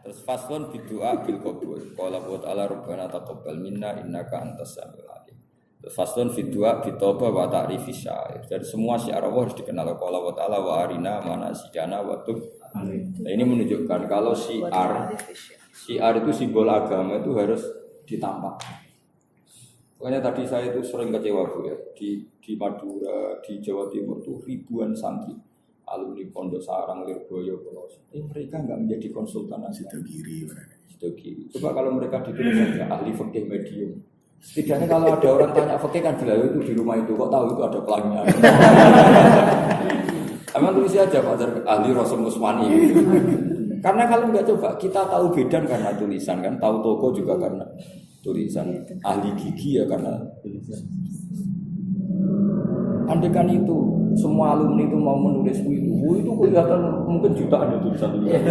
Terus faslun bidu'a bil qabul. Qala wa ta'ala rabbana taqabbal minna innaka antas samiul alim. Terus faslun bidu'a bitoba wa ta'rifi syair. Jadi semua syiar Allah harus dikenal. Qala wa ta'ala wa arina manasikana wa tub. Nah, ini menunjukkan kalau syiar itu simbol agama itu harus ditampak. Makanya tadi saya itu sering kecewa Bu ya. Di Madura, di Jawa Timur itu ribuan santri alumni Pondok Sarang, Lirboyo, Pulau. Mereka enggak menjadi konsultan Sidogiri. Coba kalau mereka ditulis saja ahli fikih medium. Setidaknya kalau ada orang tanya fikih kan bilang itu di rumah itu kok tahu itu ada pelangnya. Emang tulis aja Pak ahli Rasul Musmani. Karena kalau enggak coba kita tahu bedan karena tulisan kan, tahu toko juga karena tulisan. Ahli gigi ya karena tulisan. Andaikan itu semua alumni itu mau menulis itu kelihatan mungkin jutaan itu tulisan-tulisan.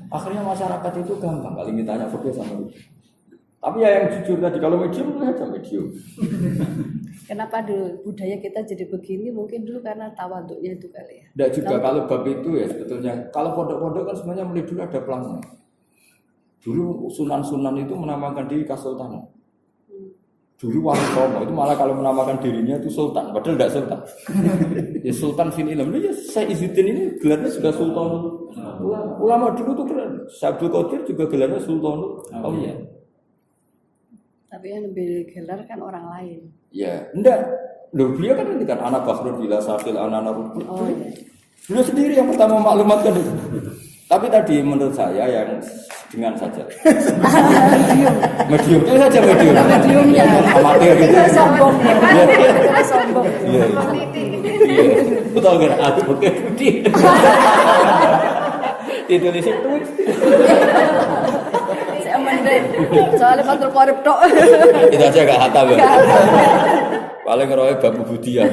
Akhirnya masyarakat itu gampang kali ditanya fikih sama itu. Tapi ya yang jujur tadi kalau medium aja medium. Kenapa dulu budaya kita jadi begini? Mungkin dulu karena tawaduknya itu kali ya. Tidak juga kalau bab itu ya sebetulnya kalau pondok-pondok kan sebenarnya mulai dulu ada pelangnya. Dulu sunan-sunan itu menamakan diri Kasultanan. Dulu Wali Songo itu malah kalau menamakan dirinya itu sultan, padahal tidak sultan. Ya sultan fil ilm. Ya saya Izzuddin ini gelarnya sudah sultan. Ulama dulu tuh keren. Syabdul Qadir juga gelarnya sultan. Oh iya. Tapi yang lebih gelar kan orang lain. Ya, enggak. Loh, beliau kan ini kan anak Bakhrul bila Safil anak Rubul. Oh iya. Beliau sendiri yang pertama maklumatkan itu. Tapi tadi menurut saya yang dengan saja. Medium itu saja medium. Mediumnya. Amatir gitu. Itu sombong. Itu sombong. Iya. Betul kan? Aku pakai budi. Ditulis itu. Saya mending. Soalnya Fathul Qorib tok. Itu aja gak hatam ya. Paling ngeroy babu budi ya.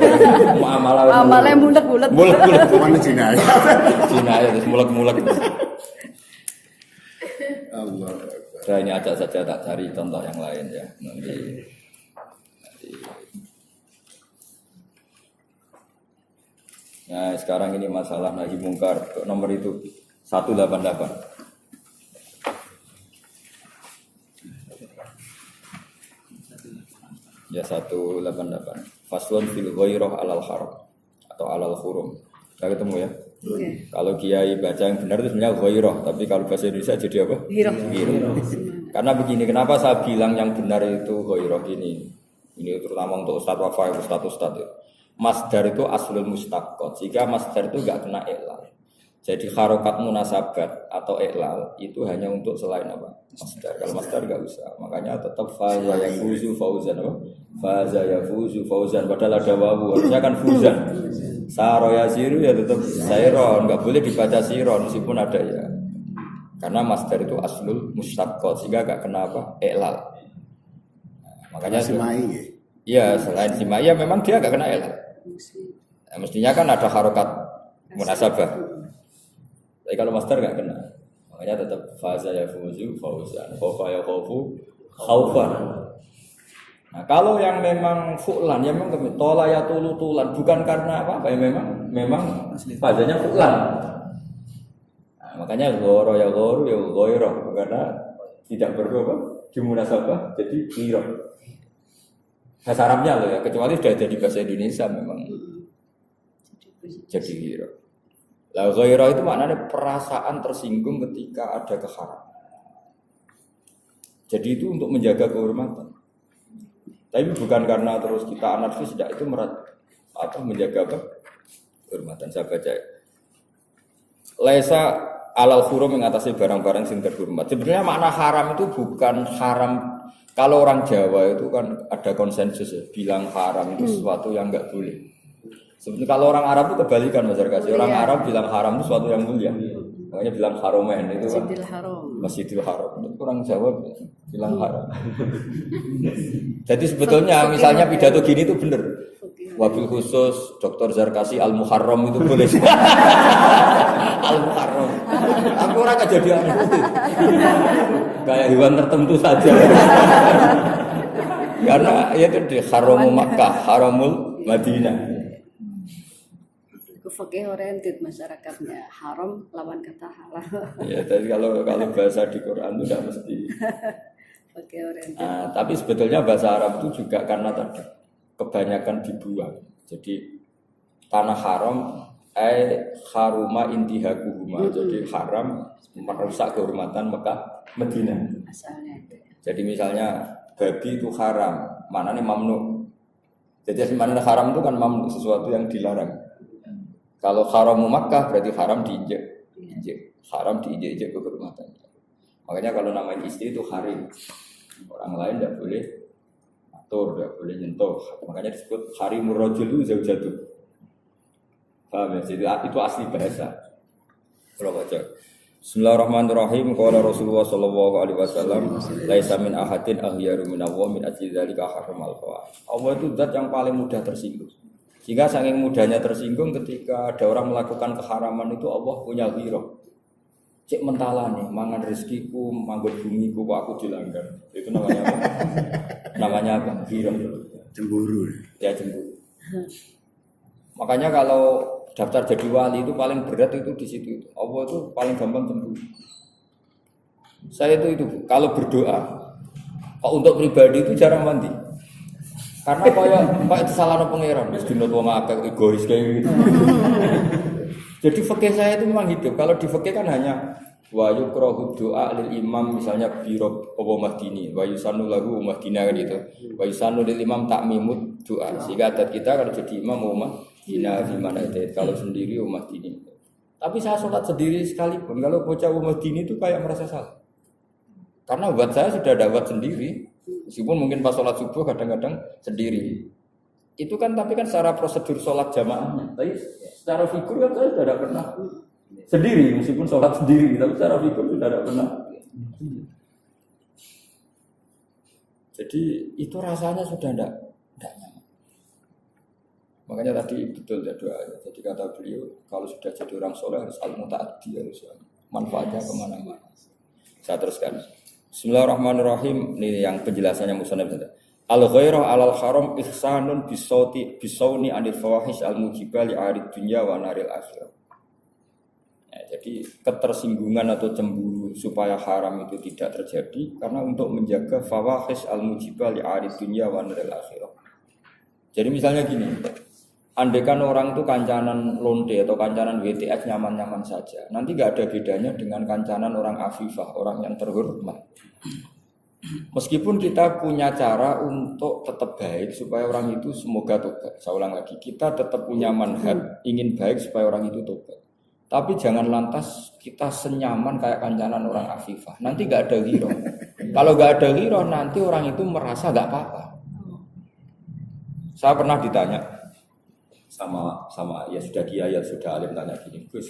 Amalnya mulek-mulek. Mulek-mulek. Mana Cina ya? Cina ya terus mulek-mulek. Allah. Saya ini ajak saja tak cari contoh yang lain ya. Nanti. Nah sekarang ini masalah nahi mungkar nomor itu 188. Ya 188. Faslun fil ghairah alal haram atau alal hurum. Kita ketemu ya. Okay. Kalau kiai baca yang benar itu sebenarnya ghairah, tapi kalau bahasa Indonesia jadi apa? Ghairah. Karena begini, kenapa saya bilang yang benar itu ghairah ini? Ini terutama untuk ustaz wafai, ustaz ya. Masdar itu aslul mustaqqat. Jika masdar itu enggak kena i'lal. Jadi harokat munasabat atau i'lal itu hanya untuk selain apa? Masdar. Kalau masdar enggak usah. Makanya tetap faza yafuzu fauzan apa? Faza yafuzu fauzan padahal ada wawu. Harusnya kan fuzan. Saro yasiru ya tetap sairon, enggak boleh dibaca siron meskipun ada ya. Karena masdar itu aslul mustaqqat sehingga enggak kena apa? I'lal. Makanya Simai ya. Iya, selain simai ya memang dia enggak kena i'lal. Mestinya kan ada harokat munasabah. Tapi kalau master nggak kena, makanya tetap faza ya fuzu fauzan, khofa ya khofu khaufan. Nah kalau yang memang fu'lan, yang memang tola ya tulan, bukan karena apa ya memang fazanya fu'lan. Nah, makanya goro ya goro karena tidak berubah di munasabah jadi giro. Bahasa Arabnya loh ya, kecuali sudah ada di bahasa Indonesia memang jadi giro. Lah ghairah itu maknanya perasaan tersinggung ketika ada keharaman. Jadi itu untuk menjaga kehormatan. Tapi bukan karena terus kita anarkis, tidak itu atau menjaga apa? Kehormatan. Saya baca. Laisa alal hurum mengatasi barang-barang sing terhormat. Sebenarnya makna haram itu bukan haram. Kalau orang Jawa itu kan ada konsensus ya, bilang haram itu sesuatu yang enggak boleh. Sebenarnya kalau orang Arab itu kebalikan Mas Arkasi. Orang Arab bilang haram itu sesuatu yang mulia. Makanya bilang haromen itu kan. Masjidil Haram. Orang Jawa bilang haram. Jadi sebetulnya misalnya pidato gini itu benar. Wabil khusus Dr. Zarkasi Al-Muharram itu boleh. Al-Muharram. Aku orang kejadian itu. Kayak hewan tertentu saja. Karena itu di Haramul Makkah, Haramul Madinah. Fakih oriented masyarakatnya, haram lawan kata halal. Ya, jadi kalau bahasa di Quran itu tidak mesti. Fakih oriented. Tapi sebetulnya bahasa Arab itu juga karena tadi kebanyakan dibuang. Jadi tanah haram haruma intihakuhuma. Jadi haram merusak kehormatan Mekah Madinah. Asalnya itu. Jadi misalnya babi itu haram, maknanya mamnu. Jadi sebenarnya haram itu kan mamnu, sesuatu yang dilarang. Kalau haram Makkah berarti haram diinjek. Haram diinjek ke kehormatan. Makanya kalau namanya istri itu harim. Orang lain tidak boleh atur, tidak boleh nyentuh. Makanya disebut harimur rajul itu zaujatuh. Paham ya? Jadi itu asli bahasa. Kalau baca Bismillahirrahmanirrahim. Qala Rasulullah sallallahu alaihi wasallam, "Laisa min ahadin aghyaru min Allah min ajli dzalika haramal fawahish." Allah itu zat yang paling mudah tersinggung. Sehingga saking mudahnya tersinggung ketika ada orang melakukan keharaman itu Allah punya ghirah. Cek mentalane, mangan rezekiku, manggon bumiku kok aku dilanggar. Itu namanya apa? Namanya apa? Ghirah. Cemburu. Ya cemburu. Makanya kalau daftar jadi wali itu paling berat itu di situ. Allah itu paling gampang cemburu. Saya itu kalau berdoa, kok untuk pribadi itu jarang mandi. Karena kayak itu salah pangeran, mesti nopo ngakak egois kayak gitu. Jadi fikih saya itu memang hidup. Kalau di fikih kan hanya wa yukrahu doa lil imam misalnya biro apa mahdini, wa yusannu lahu mahdina kan itu. Wa yusannu lil imam takmimud doa. Sehingga adat kita kalau jadi imam Dina di mana itu kalau sendiri umat dini. Tapi saya sholat sendiri sekalipun kalau bocah umat dini itu kayak merasa salah. Karena buat saya sudah ada buat sendiri. Meskipun mungkin pas sholat subuh kadang-kadang sendiri. Itu kan tapi kan secara prosedur sholat jamaahnya. Tapi secara figur kan saya sudah tidak pernah sendiri meskipun sholat sendiri. Tapi secara figur sudah tidak pernah. Jadi itu rasanya sudah tidak nyaman. Makanya tadi betul ya doanya. Jadi kata beliau kalau sudah jadi orang soleh harus al-muta'addi, harus manfaatnya kemana-mana. Saya teruskan. Bismillahirrahmanirrahim. Ini yang penjelasannya musannaf. Al-ghairah alal haram ihsanun bisawni anil fawahish al-mujibah li'arid dunya wa naril akhirah. Ya, jadi ketersinggungan atau cemburu supaya haram itu tidak terjadi karena untuk menjaga fawahish al-mujibah li'arid dunya wa naril akhirah. Jadi misalnya gini, andaikan orang itu kancanan lonte atau kancanan WTS nyaman-nyaman saja, nanti nggak ada bedanya dengan kancanan orang afifah, orang yang terhormat. Meskipun kita punya cara untuk tetap baik supaya orang itu semoga tobat. Saya ulang lagi, kita tetap punya manhaj ingin baik supaya orang itu tobat. Tapi jangan lantas kita senyaman kayak kancanan orang afifah. Nanti nggak ada ghirah. Kalau nggak ada ghirah, nanti orang itu merasa nggak apa-apa. Saya pernah ditanya sama ya sudah kiai ya sudah alim tanya gini, Gus,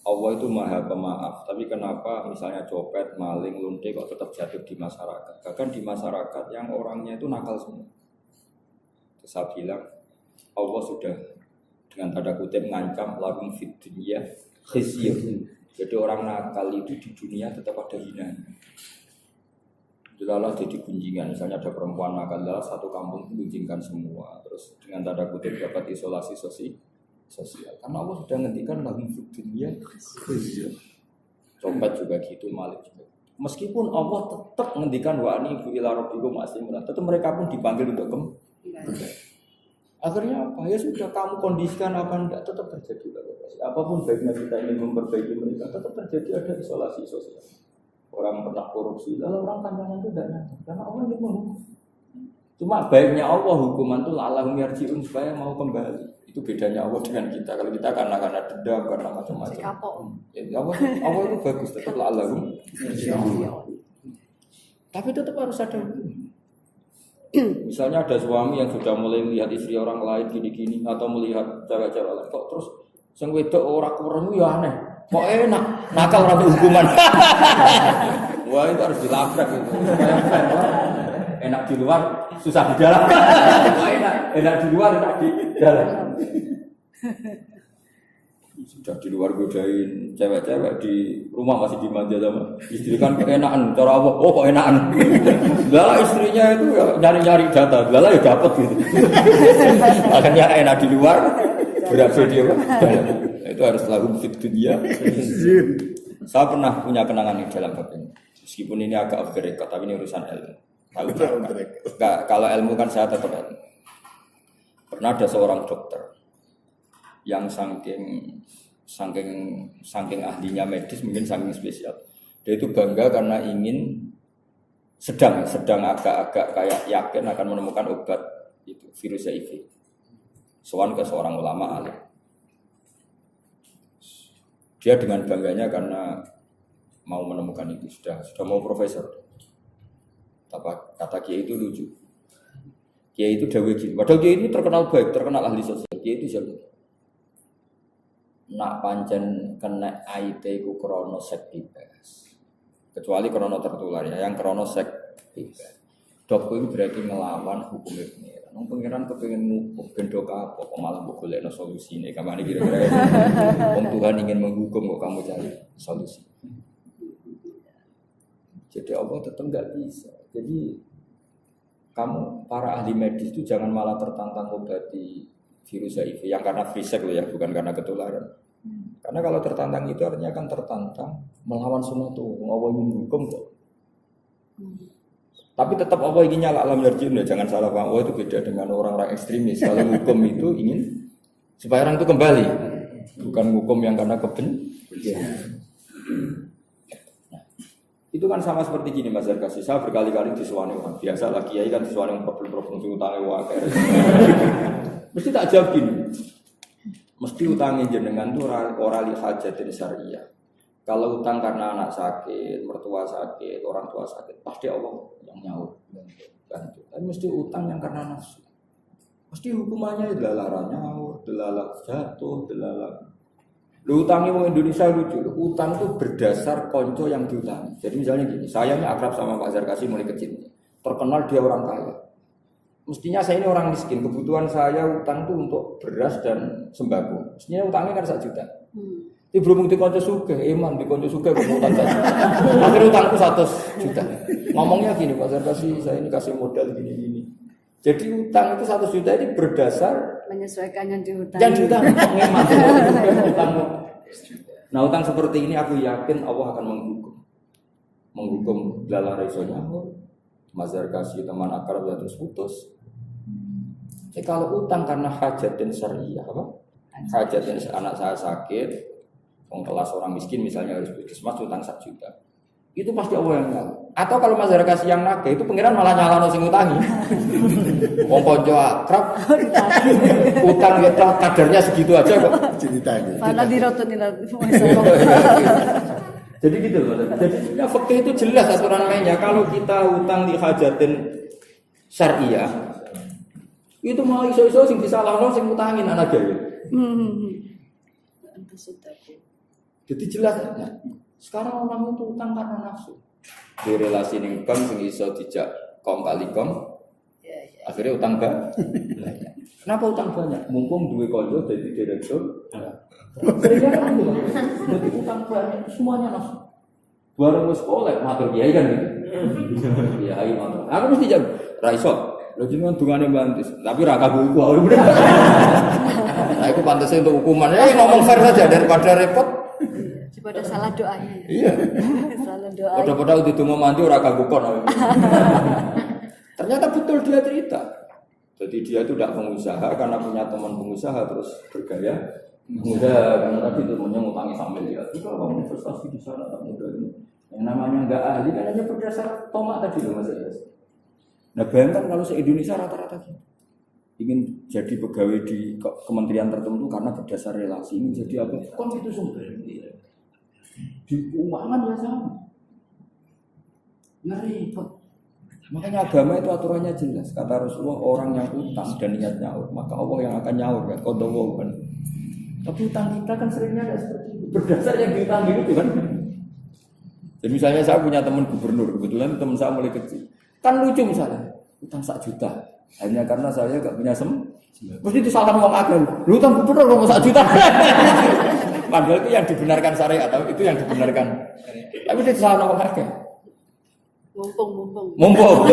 Allah itu maha pemaaf, tapi kenapa misalnya copet, maling, lunte kok tetap jatuh di masyarakat? Bahkan di masyarakat yang orangnya itu nakal semua. Terus saya bilang Allah sudah dengan tanda kutip ngancam lahum fid dunya khizyun. Jadi orang nakal itu di dunia tetap ada hinanya. Jelalah jadi gunjingan, misalnya ada perempuan nakal, satu kampung gunjingkan semua. Terus dengan tanda kutip dapat isolasi sosial. Karena Allah sudah ngendikan lahum fid dunya khizyun. Copet juga gitu, malik juga. Meskipun Allah tetap ngendikan wa anibu ila rabbikum aslimun, tetap mereka pun dipanggil untuk kembali. Akhirnya apa? Ya sudah kamu kondisikan apa enggak tetap terjadi. Apapun baiknya kita ingin memperbaiki mereka tetap terjadi ada isolasi sosial. Orang pernah korupsi, lalu orang kandangan itu tidak nyata karena Allah ingin menghukum. Cuma baiknya Allah hukuman itu la'allahum yarji'un supaya mau kembali. Itu bedanya Allah dengan kita. Kalau kita karena dendam, karena macam-macam. Ya, Allah itu bagus, tetap la'allahum yarji'un. Tapi tetap harus ada hukum. Misalnya ada suami yang sudah mulai melihat istri orang lain gini-gini atau melihat cewek-cewek lain, kok terus sing wedok ora kurang ya aneh. Kok enak, nakal ratu hukuman. Wah itu harus dilabrak itu. Enak di luar, susah di dalam. Enak di luar, enak di dalam. Sudah di luar godain cewek-cewek, di rumah masih dimanja sama istri kan keenakan. Cara apa? Oh kok enakan. Lala istrinya itu ya, nyari-nyari data, lala ya dapat gitu. Makanya enak di luar, berabe dia Pak. Itu harus lahum fid dunya. Saya pernah punya kenangan di dalam bab ini. Meskipun ini agak off the record, tapi ini urusan ilmu. Kalau ilmu kan saya tetap ilmu. Pernah ada seorang dokter yang saking ahlinya medis, mungkin saking spesial. Dia itu bangga karena ingin sedang agak-agak kayak yakin akan menemukan obat itu virus HIV. Soal ke seorang ulama alim. Dia dengan bangganya karena mau menemukan itu sudah mau profesor. Kata Kiai itu lucu. Kiai itu dawuh gini. Padahal Kiai ini terkenal baik, terkenal ahli sosial. Kiai itu siapa? Nak pancen kena IT ku krono sek bebas. Kecuali krono tertular ya, yang krono sek bebas. Dok itu berarti melawan hukum pengiran. Wong pengiran kepengin ngukum gendok apa kok malah mbok golekno solusine. Kamane kira-kira. Wong Tuhan ingin menghukum kok kamu cari solusi. Jadi Allah tetap nggak bisa. Jadi kamu para ahli medis itu jangan malah tertantang obati virus HIV yang karena free sex loh ya, bukan karena ketularan. Karena kalau tertantang itu artinya akan tertantang melawan sunnatullah. Allah ingin hukum kok. Tapi tetap Allah ingin nyala alam yarjun ya, jangan salah paham. Allah itu beda dengan orang-orang ekstremis. Kalau hukum itu ingin supaya orang itu kembali, bukan hukum yang karena kebencian. Itu kan sama seperti gini Mas Zarkasi. Saya berkali-kali disuani orang biasa lagi ya kan disuani problem-problem utangnya wae. Mesti tak jawab gini. Mesti utangnya jenengan tuh ora li hajatin syariah. Kalau utang karena anak sakit, mertua sakit, orang tua sakit, pasti Allah yang nyaur bantu. Tapi mesti utang yang karena nafsu. Mesti hukumannya delalah nyaur, delalah jatuh, delalah. Lu utangnya orang Indonesia lucu. Utang itu berdasar konco yang diutangi. Jadi misalnya gini, saya ini akrab sama Pak Zarkasi mulai kecil. Terkenal dia orang kaya. Mestinya saya ini orang miskin. Kebutuhan saya utang itu untuk beras dan sembako. Mestinya utangnya kan 1 juta. Ini belum di konco suge, di konco suge utang 1 juta. Akhirnya utangku 100 juta. Ngomongnya gini Pak Zarkasi, saya ini kasih modal gini-gini. Jadi utang itu 1 juta ini berdasar menyesuaikan yang diutang. Yang diutang utang. Nah utang seperti ini aku yakin Allah akan menghukum lala resonya. Mas Zarkasi teman akrab ya terus putus. Jadi kalau utang karena hajatin syariah apa? Hajatin anak saya sakit, kelas orang miskin misalnya harus puskesmas utang 1 juta. Itu pasti Allah yang nyala. Atau kalau Mas Zarkasi yang nagih itu pengiran malah nyalano sing utangi. Wong konco akrab utang ya kadarnya segitu aja kok Ceritanya. Fala dirotun Jadi gitu loh. Jadi ya fikih itu jelas aturan mainnya. Kalau kita utang di hajatin syariah itu mau iso-iso sing disalahno sing utangin anak dhewe. Jadi jelas. Nah, sekarang orang itu utang karena nafsu. Di relasi ning bank sing iso dijak kong kali kong. Akhirnya utang banyak. Kenapa utang banyak? Mumpung duwe konco dadi direktur. Seringnya kan jadi utang banyak semuanya nafsu. Bareng wis oleh matur kiai kan gitu. Kiai matur. Aku mesti jawab, ra iso. Lho jenengan dungane bantis, tapi ra kabulku. Nah, itu pantasnya untuk hukuman. Ya ngomong fair saja daripada repot. Daripada salah doanya. Iya. Salah doa. Pada-pada udah donga mandi ora kanggo kon. Ternyata betul dia cerita. Jadi dia itu tidak pengusaha karena punya teman pengusaha terus bergaya. Mudah karena tadi temannya ngutangi sambil dia. Itu kalau kamu investasi di sana tak mudah ini. Yang namanya enggak ahli kan hanya berdasar tomat tadi loh Mas. Nah bayangkan kalau se-Indonesia rata-rata gitu. Ingin jadi pegawai di kementerian tertentu karena berdasar relasi ingin jadi apa? Kan itu sumber. Di keuangan ya sama. Ngeri repot. Makanya agama itu aturannya jelas. Kata Rasulullah orang yang utang dan niat nyaur, maka Allah yang akan nyaur kan. Qadallahu kan. Tapi utang kita kan seringnya tidak seperti itu. Berdasar yang diutang itu kan. Jadi misalnya saya punya teman gubernur, kebetulan teman saya mulai kecil. Kan lucu misalnya, utang 1 juta. Hanya karena saya gak punya mesti itu salah ngomong akal. Lu utang gubernur ngomong 1 juta. Padahal itu yang dibenarkan syariat atau itu yang dibenarkan. Tapi itu salah ngomong akal. Mumpung.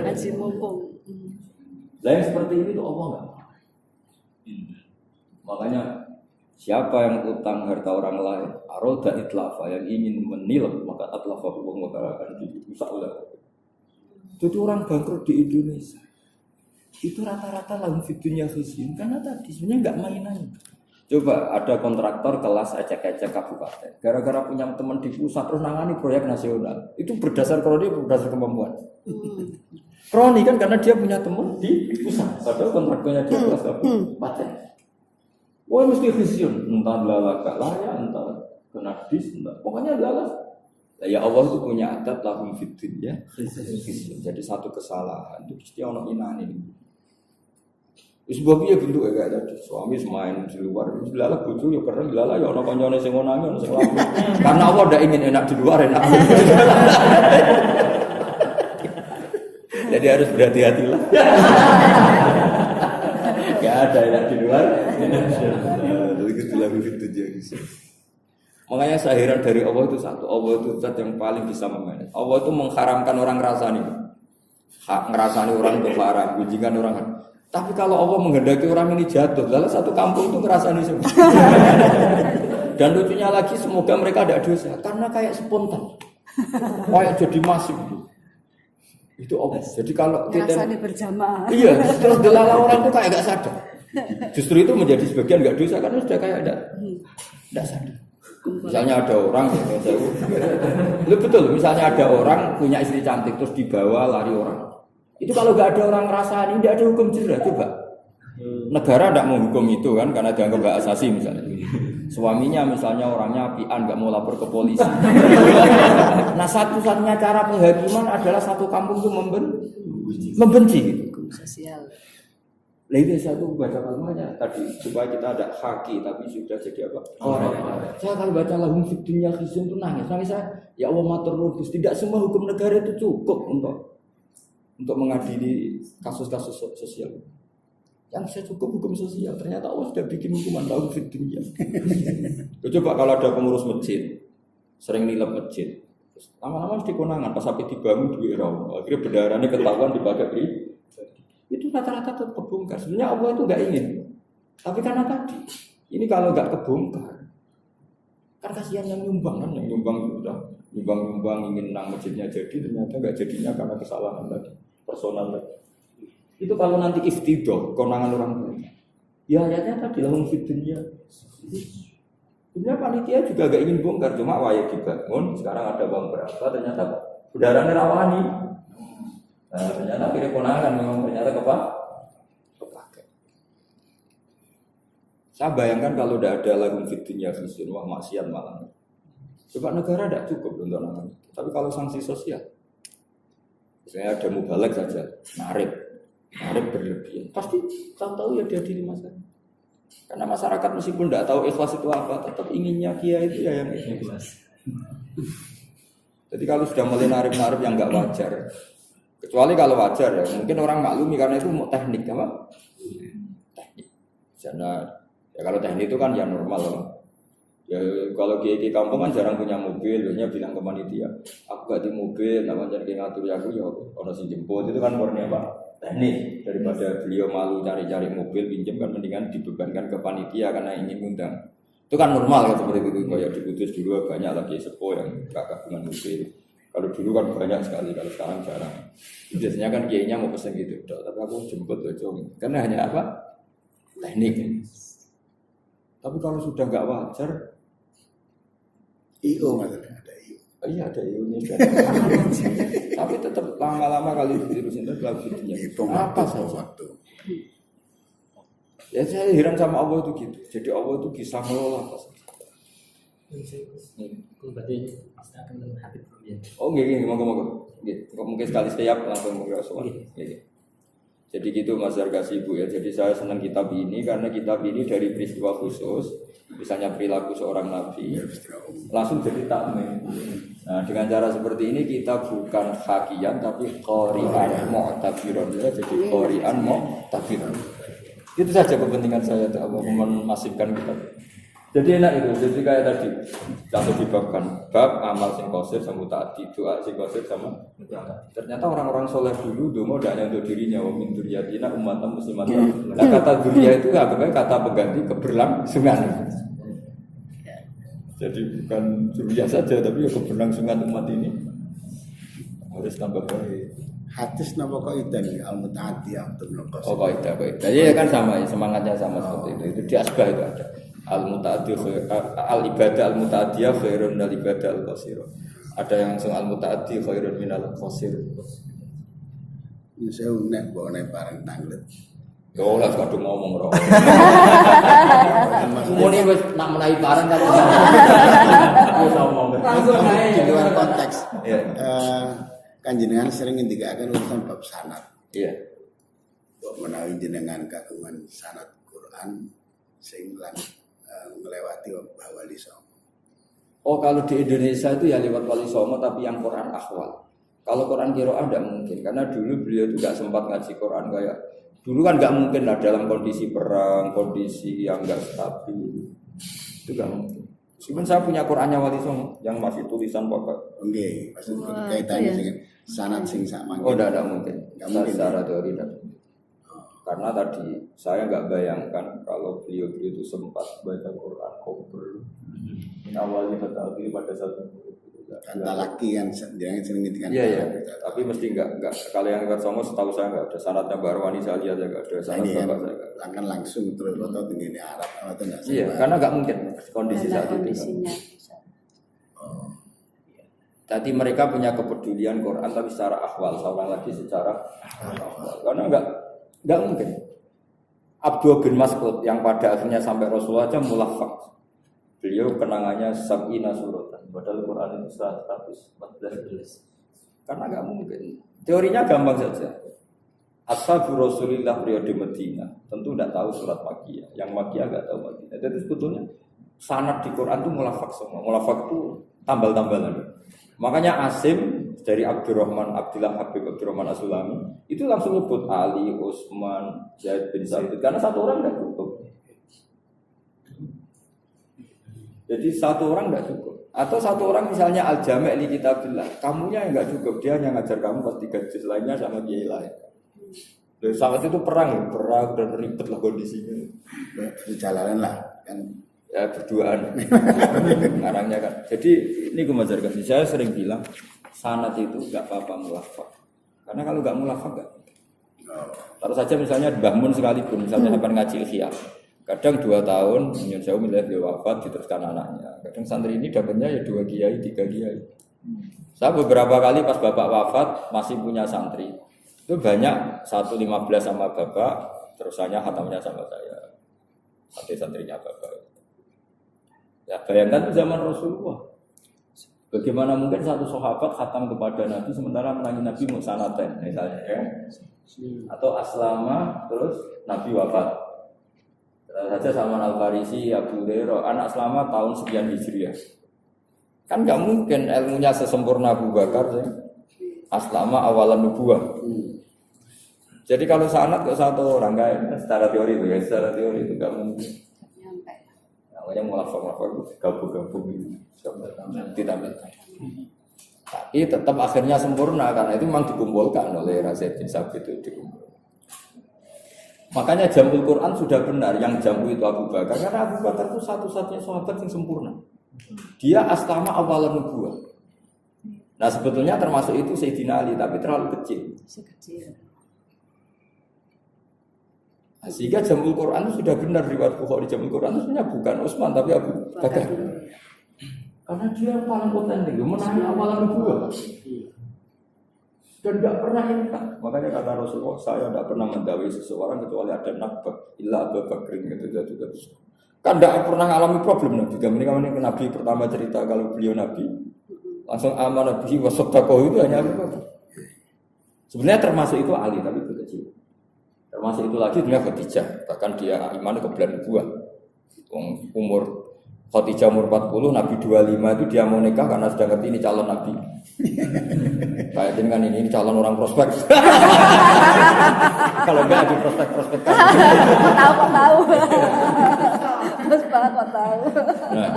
Haji mumpung. Lah yang seperti ini tuh Allah enggak. Makanya siapa yang utang harta orang lain, aroda itlafa, yang ingin menilap, maka atlafa hukum akan dirusak oleh Allah. Jadi orang bangkrut di Indonesia itu rata-rata lahum fid dunya khizyun, karena tadi sebenarnya nggak mainan. Coba ada kontraktor kelas ecek-ecek kabupaten, gara-gara punya teman di pusat terus nangani proyek nasional, itu berdasar kroni, berdasar kemampuan. Kroni kan karena dia punya teman di pusat, padahal kontraktornya dia kelas kabupaten. Wah mesti khizyun, entah lala gak layak, entah kena dis, entah pokoknya lala. Ya Allah itu punya adat lahum fid dunya khizyun. Jadi satu kesalahan itu pasti ono inane. Sebab dia bentuk kayak tadi, suami semain di luar, lala bojo ya keren, lala ya ono kancane sing ngonangi, ono sing laku. Karena Allah ndak ingin enak di luar, enak. Jadi harus berhati-hatilah. Gak ada enak di luar. Itu lahum fid dunya khizyun. Makanya sahiran dari Allah itu satu. Allah itu zat yang paling bisa memanage. Allah itu mengharamkan orang ngerasani. Hak ngerasani orang itu haram, gunjingan orang haram. Tapi kalau Allah menghendaki orang ini jatuh, lalu satu kampung itu ngerasani semua. Dan lucunya lagi, semoga mereka tidak dosa, karena kayak spontan, kayak jadi masif. Itu Allah. Jadi kalau kita ngerasani berjamaah. iya, terus delala orang itu kayak gak sadar. Justru itu menjadi sebagian gak dosa karena sudah kayak tidak sadar. Misalnya ada orang, betul. Misalnya ada orang punya istri cantik terus dibawa lari orang. Itu kalau nggak ada orang ngerasani, tidak ada hukum jerah. Coba negara tidak mau hukum itu kan karena dianggap nggak asasi misalnya. Suaminya misalnya orangnya apian, nggak mau lapor ke polisi. Nah satu-satunya cara penghakiman adalah satu kampung itu membenci. Gitu. Sosial. Lainnya satu baca kalmanya tadi supaya kita ada haki tapi sudah jadi apa? Saya kalau baca lahum fid dunya khizyun itu nangis saya. Ya Allah matur nuwun Gusti, tidak semua hukum negara itu cukup untuk mengadili kasus-kasus sosial. Yang saya cukup hukum sosial, ternyata Allah sudah bikin hukuman lahum fid dunya. Coba kalau ada pengurus masjid sering nilap masjid, lama-lama mesti konangan pas sampai dibangun duit raw, akhirnya bendaharanya ketahuan dipakai itu rata-rata tetap kebongkar. Sebenarnya Allah itu nggak ingin, tapi karena tadi ini kalau nggak kebongkar, kan kasihan yang nyumbang kan, yang nyumbang sudah nyumbang ingin nang masjidnya jadi ternyata nggak jadinya karena kesalahan tadi personal tadi. Itu kalau nanti iftidah konangan orang punya, ya ayatnya tadi lahum fid dunya. Sebenarnya panitia juga nggak ingin bongkar, cuma wayah dibangun sekarang ada uang berapa ternyata udaranya rawani. Nah, ternyata akhirnya konangan memang ternyata kepakai. Saya bayangkan kalau tidak ada lahum fid dunya khizyun, wah maksiat malah. Coba negara tidak cukup untuk nangani. Tapi kalau sanksi sosial, misalnya ada mubalek saja, narik berlebihan, pasti tahu ya diadili masyarakat. Karena masyarakat meskipun tidak tahu ikhlas itu apa, tetap inginnya kiai itu ya yang ikhlas. Jadi kalau sudah mulai narik yang nggak wajar. Kecuali kalau wajar ya, mungkin orang maklumi karena itu mau teknik apa? Teknik. Karena ya kalau teknik itu kan ya normal loh. Ya kalau di kampung kan jarang punya mobil, biasanya bilang ke panitia, aku gak di mobil, namanya jadi ngatur ya aku ya ono sing jemput itu kan murni apa? Teknik. Daripada beliau malu cari-cari mobil pinjam kan mendingan dibebankan ke panitia karena ingin ngundang. Itu kan normal ya seperti itu. Kayak di Kudus dulu banyak lagi sepo yang gak kagungan mobil. Kalau dulu kan banyak sekali, kalau sekarang jarang. Biasanya kan kiainya mau pesen gitu, tapi aku jemput aja. Karena hanya apa? Teknik. Tapi kalau sudah nggak wajar, IO ada IO. Iya ada IO-nya. Tapi tetap lama-lama kali diterusin itu lagunya. Itu apa saja. Ya saya heran sama Allah itu gitu. Jadi Allah itu bisa mengelola apa saja. Berarti akan menghati kemudian. Oh gini, moga-moga. Mungkin sekali setiap langsung moga soal. Jadi gitu Mas Zarkasi Ibu ya. Jadi saya senang kitab ini karena kitab ini dari peristiwa khusus, misalnya perilaku seorang nabi, langsung jadi takmim. Nah dengan cara seperti ini kita bukan hakian tapi qori'an mu'tabiron ya. Jadi qori'an mu'tabiron. Itu saja kepentingan saya untuk memasifkan kitab. Jadi enak itu, jadi kayak tadi contoh dibabkan bab amal sing qasir sama mutaati, doa sing qasir sama mutaati. Ternyata orang-orang soleh dulu donga tidak hanya untuk dirinya, wa min dzurriyyatina ummatan muslimatan. Nah, kata dzurriyyah itu agaknya kata pengganti keberlangsungan. Jadi bukan dzurriyyah saja, tapi ya keberlangsungan umat ini harus tambah baik. Hadis napa kok itu al-mutaati Abdul Qasim. Oh kaidah. Jadi ya kan sama ya, semangatnya sama seperti itu. Itu di asbah itu ada. Al-mutaati al-ibadah al-mutaatiyah khairun minal ibadah al-qasirah. Ada yang langsung al-mutaati khairun minal qasir. Ya saya nek bone bareng tanglet. Yo lah kadung ngomong roh. Umune wis nak menawi barang kan. Wis ngomong. Langsung ae Di luar konteks. Iya. Kanjenengan sering ngendikaken urusan bab sanad. Iya. Kok menawi jenengan kagungan sanad Quran sing lan melewati Mbah Wali Songo. Oh kalau di Indonesia itu ya lewat Wali Songo tapi yang Quran akhwal. Kalau Quran Qiraah tidak mungkin karena dulu beliau itu nggak sempat ngaji Quran kayak dulu kan nggak mungkin lah dalam kondisi perang, kondisi yang nggak stabil itu nggak mungkin. Cuman saya punya Qurannya Wali Songo yang masih tulisan pokok. Nggih, maksud kaitannya dengan sanad sing sak mangke. Oh tidak mungkin. Nggak mungkin. Secara teori tidak mungkin. Karena tadi saya nggak bayangkan kalau beliau itu sempat baca Quran kober awalnya tetapi pada satu kata laki yang jangan sering ngendikan. iya tapi mesti nggak kalau yang Lewat Songo setahu saya nggak ada sanadnya Mbak Arwani saya lihat ya nggak ada sanad bapak saya nggak ada. Kan langsung terus atau dengan Arab atau enggak Iya karena nggak mungkin kondisi Karena saat itu kondisinya. Tadi mereka punya kepedulian Quran tapi secara akhwal seorang lagi secara akhwal karena nggak mungkin. Abdul bin Mas'ud yang pada akhirnya sampai Rasulullah aja mulafak. Beliau kenangannya sab'ina suratan. Padahal Quran itu 114. Karena nggak mungkin. Teorinya gampang saja. Ashabu Rasulillah periode Medina tentu tidak tahu surat Makkiyah. Yang Makkiyah nggak tahu Madinah. Jadi sebetulnya sanad di Quran itu mulafak semua. Mulafak itu tambal-tambalan. Makanya Asim dari Abdurrahman Abdullah Habib Abdurrahman As-Sulami itu langsung nyebut Ali, Utsman, Zaid bin Sabit karena satu orang tidak cukup. Jadi satu orang tidak cukup. Atau satu orang misalnya Al-Jami' li Kitabillah, kamunya yang tidak cukup, dia hanya ngajar kamu pas 3 juz lainnya sama kiai lain. Dan saat itu perang dan ribet lah kondisinya. Berjalan lah kan. Ya berduaan ngarangnya kan. Jadi ini gue mengajarkan saya sering bilang sanad itu nggak apa-apa mulafak. Karena kalau nggak mulafak nggak. Taruh saja misalnya Mbah Mun sekalipun misalnya sampai ngaji Ikhya. Kadang 2 tahun Nyun Sewu milih dia wafat diteruskan anaknya. Kadang santri ini dapatnya ya 2 kiai 3 kiai. Saya beberapa kali pas bapak wafat masih punya santri. Itu banyak 115 sama bapak, terusannya hatamnya sama saya. Santri-santrinya bapak. Ya bayangkan zaman Rasulullah. Bagaimana mungkin satu sahabat khatam kepada Nabi sementara menangi Nabi mu'sanaten misalnya ya. Atau aslama terus Nabi wafat. Saja Salman Al-Farisi, Abu Hurairah, anak selama tahun sekian Hijriah. Kan nggak mungkin ilmunya sesempurna Abu Bakar ya. Aslama awalan nubuwah. Jadi kalau sanad kok satu orang kayak secara teori itu ya, secara teori itu nggak mungkin. Namanya mulafak gabung-gabung itu tidak benar. Tapi tetap akhirnya sempurna karena itu memang dikumpulkan oleh Rasid bin Sabit itu dikumpulkan. Makanya jamul Quran sudah benar yang jamu itu Abu Bakar karena Abu Bakar itu satu-satunya sahabat yang sempurna. Dia aslama awalan nubuwah. Nah sebetulnya termasuk itu Sayyidina Ali tapi terlalu kecil. Nah, sehingga jamul Quran itu sudah benar riwayat Bukhari jamul Quran itu sebenarnya bukan Utsman tapi Abu Bakar. Karena dia paling otentik, menangi awalan nubuwah. Dan tidak pernah minta. Makanya kata Rasulullah, saya tidak pernah mendawai seseorang kecuali ada nakbah illa Abu Bakrin gitu juga. Kan tidak pernah mengalami problem Nabi. Kemudian Nabi pertama cerita kalau beliau Nabi langsung amanah bihi wa sadaqahu itu hanya Abu Bakar. Sebenarnya termasuk itu Ali tapi itu kecil. Termasuk itu lagi dunia Khadijah, bahkan dia iman ke bulan buah. Umur Khadijah umur 40, Nabi 25 itu dia mau nikah karena sudah ngerti ini calon Nabi. Kayak dengan ini calon orang prospek. Kalau enggak di prospek-prospek kan. Tahu. Terus kok tahu. Nah,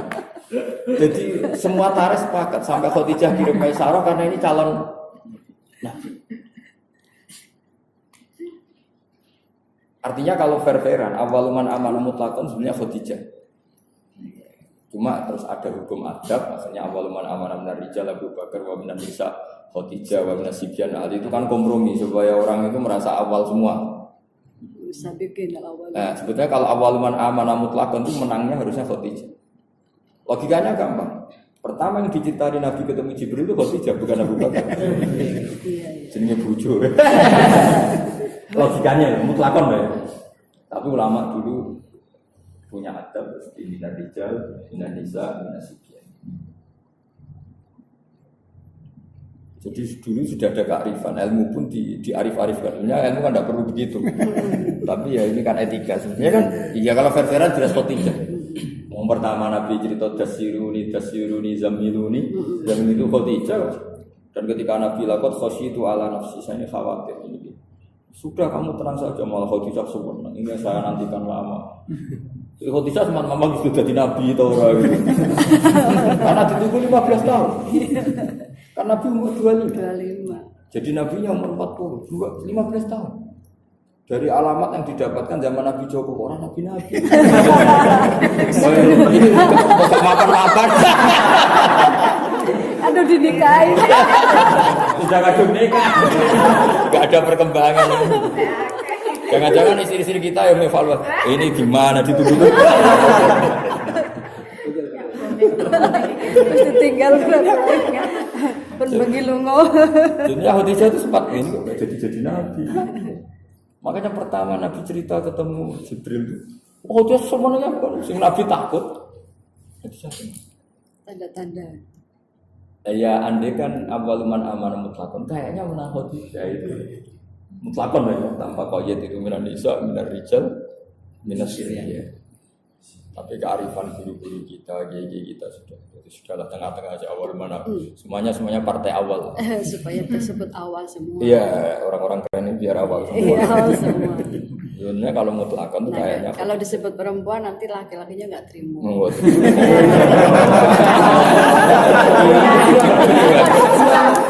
jadi semua tarikh sepakat sampai Khadijah kirim Maisarah karena ini calon nabi. Artinya kalau fair-fairan, awaluman amanah mutlakon sebenarnya Khadijah. Cuma terus ada hukum adab, maksudnya awaluman amanah minar rijal Abu Bakar wa minan nisa Khadijah wa minas sibyan Ali, itu kan kompromi supaya orang itu merasa awal semua. Bisa bikin awal. Nah, sebetulnya kalau awaluman amanah mutlakon itu menangnya harusnya Khadijah. Logikanya gampang. Pertama yang diciptai Nabi ketemu Jibril itu Khadijah, bukan Abu Bakar. Iya. Jenenge bojo. Logikanya mutlakon ya. Tapi ulama dulu punya adab seperti minar rijal, minan nisa, minas sibyan. Jadi dulu sudah ada kearifan, ilmu pun diarif-arifkan. Sebenarnya ilmu kan tidak perlu begitu. Tapi ya ini kan etika. Sebenarnya kan, iya kalau fair-fairan jelas Khadijah. Yang pertama Nabi cerita dasyiruni, zamiluni itu Khadijah. Dan ketika Nabi lakot khasyitu ala nafsi, saya khawatir ini. Sudah kamu tenang saja, malah Khadijah sempurna. Ini saya nantikan lama. Khadijah cuma mama sudah jadi Nabi atau orang. Karena ditunggu 15 tahun. Karena Nabi umur 25. Jadi Nabinya umur 40, 15 tahun. Dari alamat yang didapatkan zaman Nabi Joko, orang Nabi-Nabi. Kok makan-makan. Aduh dinikahin. Sudah kadung nikah. Gak ada perkembangan. Jangan-jangan istri-istri kita yang mengevaluasi ini gimana ditunggu. Terus ditinggal berbagi lungo. Jadi Khadijah itu sempat ini kok jadi nabi. Makanya pertama Nabi cerita ketemu Jibril itu, oh dia semuanya kan, sing Nabi takut. Tanda-tanda. Ya andai kan awaluman amanah mutlakon, kayaknya menang Khadijah itu. Mutlakon ya, tanpa qayyid itu minan nisa, minar rijal, minas sibyan. Tapi kearifan guru-guru kita, kiai kita sudahlah tengah-tengah aja awal mana. Semuanya partai awal. Supaya tersebut awal semua. Iya, orang-orang keren ini biar awal semua. Iya, awal semua. Sebenarnya kalau mutlakon tuh kayaknya. Kalau disebut perempuan nanti laki-lakinya nggak terima.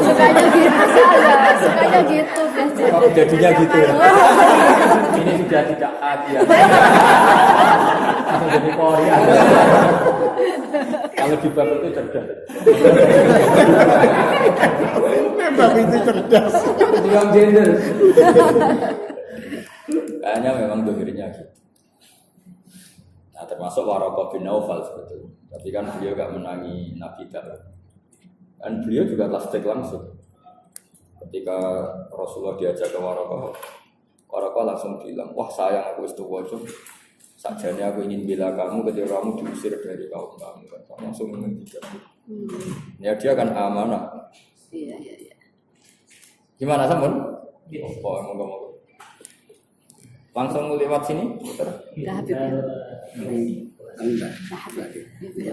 Sukanya gitu saja, sukanya gitu biasanya. Oh, jadinya gitu ya. Ini sudah tidak adil. Jadi Korea. Kalau di bab itu cerdas. Memang itu cerdas. Yang gender. Kayaknya memang dohirnya gitu. Nah termasuk Waraqah bin Naufal sebetulnya. Tapi kan beliau gak menangi Nabi Dawud. Dan beliau juga tasdik langsung. Ketika Rasulullah diajak ke Waraqah langsung bilang, wah sayang aku istuwajah. Sajanya aku ingin bela kamu ketika kamu diusir dari kaum kamu. Langsung menghentikan. Ya dia kan amanah. Iya. Gimana Samun? Oh, emang langsung lewat sini, putar. Udah Habib ya. Enggak. Nah, Habib. Ya,